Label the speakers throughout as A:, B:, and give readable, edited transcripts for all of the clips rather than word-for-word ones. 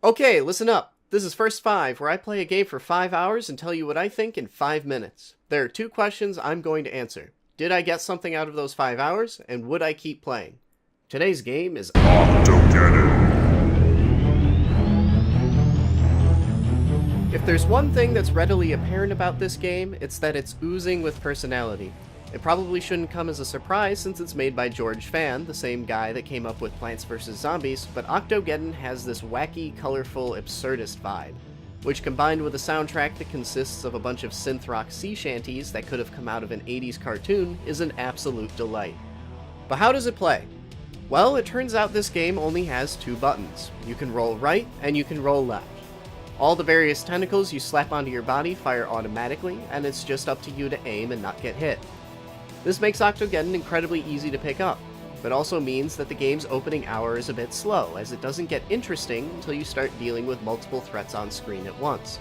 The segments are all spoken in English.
A: Okay, listen up. This is First 5, where I play a game for 5 hours and tell you what I think in 5 minutes. There are 2 questions I'm going to answer. Did I get something out of those 5 hours, and would I keep playing? Today's game is Octogeddon. If there's one thing that's readily apparent about this game, it's that it's oozing with personality. It probably shouldn't come as a surprise since it's made by George Fan, the same guy that came up with Plants vs. Zombies, but Octogeddon has this wacky, colorful, absurdist vibe, which combined with a soundtrack that consists of a bunch of synth rock sea shanties that could have come out of an 80s cartoon, is an absolute delight. But how does it play? Well, it turns out this game only has 2 buttons. You can roll right, and you can roll left. All the various tentacles you slap onto your body fire automatically, and it's just up to you to aim and not get hit. This makes Octogeddon incredibly easy to pick up, but also means that the game's opening hour is a bit slow, as it doesn't get interesting until you start dealing with multiple threats on screen at once.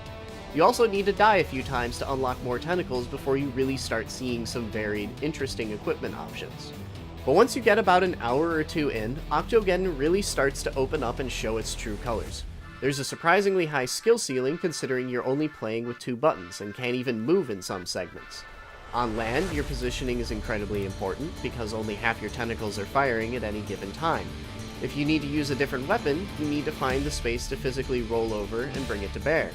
A: You also need to die a few times to unlock more tentacles before you really start seeing some varied, interesting equipment options. But once you get about an hour or 2 in, Octogeddon really starts to open up and show its true colors. There's a surprisingly high skill ceiling considering you're only playing with 2 buttons and can't even move in some segments. On land, your positioning is incredibly important because only half your tentacles are firing at any given time. If you need to use a different weapon, you need to find the space to physically roll over and bring it to bear.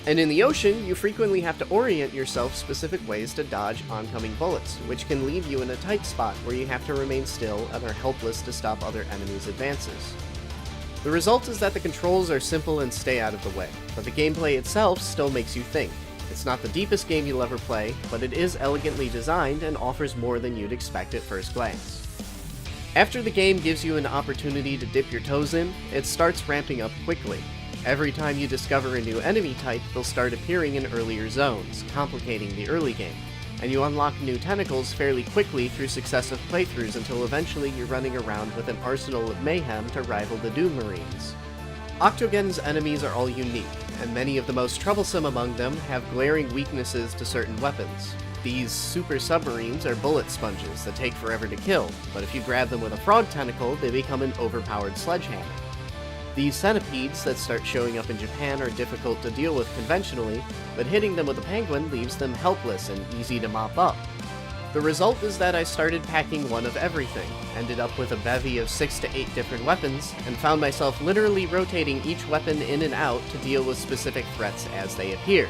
A: And in the ocean, you frequently have to orient yourself specific ways to dodge oncoming bullets, which can leave you in a tight spot where you have to remain still and are helpless to stop other enemies' advances. The result is that the controls are simple and stay out of the way, but the gameplay itself still makes you think. It's not the deepest game you'll ever play, but it is elegantly designed and offers more than you'd expect at first glance. After the game gives you an opportunity to dip your toes in, it starts ramping up quickly. Every time you discover a new enemy type, they'll start appearing in earlier zones, complicating the early game, and you unlock new tentacles fairly quickly through successive playthroughs until eventually you're running around with an arsenal of mayhem to rival the Doom Marines. Octogeddon's enemies are all unique, and many of the most troublesome among them have glaring weaknesses to certain weapons. These super submarines are bullet sponges that take forever to kill, but if you grab them with a frog tentacle, they become an overpowered sledgehammer. These centipedes that start showing up in Japan are difficult to deal with conventionally, but hitting them with a penguin leaves them helpless and easy to mop up. The result is that I started packing one of everything, ended up with a bevy of 6 to 8 different weapons, and found myself literally rotating each weapon in and out to deal with specific threats as they appear.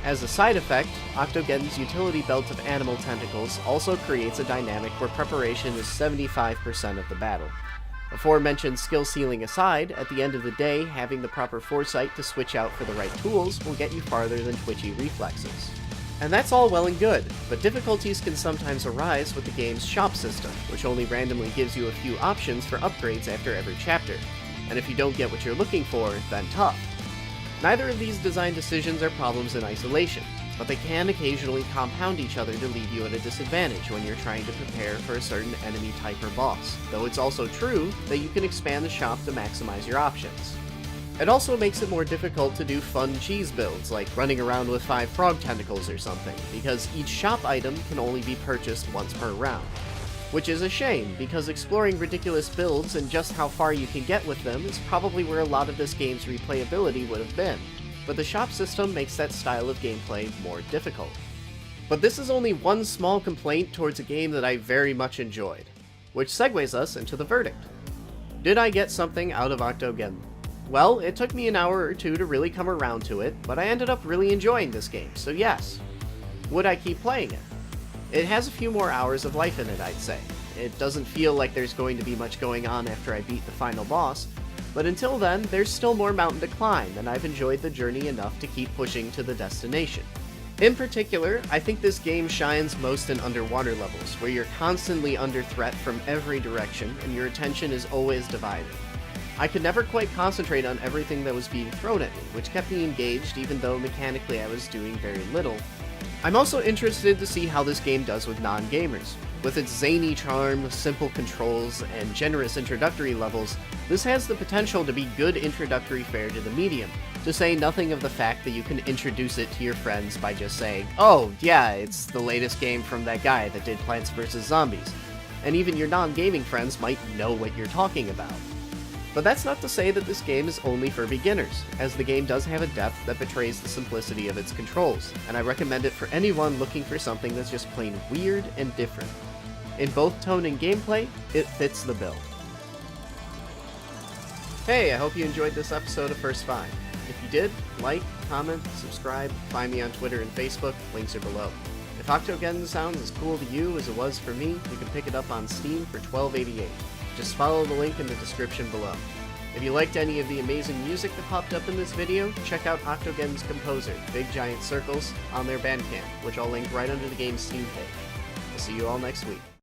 A: As a side effect, Octogeddon's utility belt of animal tentacles also creates a dynamic where preparation is 75% of the battle. Aforementioned skill ceiling aside, at the end of the day, having the proper foresight to switch out for the right tools will get you farther than twitchy reflexes. And that's all well and good, but difficulties can sometimes arise with the game's shop system, which only randomly gives you a few options for upgrades after every chapter. And if you don't get what you're looking for, then tough. Neither of these design decisions are problems in isolation, but they can occasionally compound each other to leave you at a disadvantage when you're trying to prepare for a certain enemy type or boss, though it's also true that you can expand the shop to maximize your options. It also makes it more difficult to do fun cheese builds, like running around with 5 frog tentacles or something, because each shop item can only be purchased once per round. Which is a shame, because exploring ridiculous builds and just how far you can get with them is probably where a lot of this game's replayability would have been, but the shop system makes that style of gameplay more difficult. But this is only one small complaint towards a game that I very much enjoyed, which segues us into the verdict. Did I get something out of Octogeddon? Well, it took me an hour or 2 to really come around to it, but I ended up really enjoying this game, so yes. Would I keep playing it? It has a few more hours of life in it, I'd say. It doesn't feel like there's going to be much going on after I beat the final boss, but until then, there's still more mountain to climb, and I've enjoyed the journey enough to keep pushing to the destination. In particular, I think this game shines most in underwater levels, where you're constantly under threat from every direction, and your attention is always divided. I could never quite concentrate on everything that was being thrown at me, which kept me engaged even though mechanically I was doing very little. I'm also interested to see how this game does with non-gamers. With its zany charm, simple controls, and generous introductory levels, this has the potential to be good introductory fare to the medium, to say nothing of the fact that you can introduce it to your friends by just saying, "Oh, yeah, it's the latest game from that guy that did Plants vs. Zombies," and even your non-gaming friends might know what you're talking about. But that's not to say that this game is only for beginners, as the game does have a depth that betrays the simplicity of its controls, and I recommend it for anyone looking for something that's just plain weird and different. In both tone and gameplay, it fits the bill. Hey, I hope you enjoyed this episode of First Five. If you did, like, comment, subscribe, find me on Twitter and Facebook, links are below. If Octogeddon sounds as cool to you as it was for me, you can pick it up on Steam for $12.88. Just follow the link in the description below. If you liked any of the amazing music that popped up in this video, check out Octogeddon's composer, Big Giant Circles, on their Bandcamp, which I'll link right under the game's Steam page. I'll see you all next week.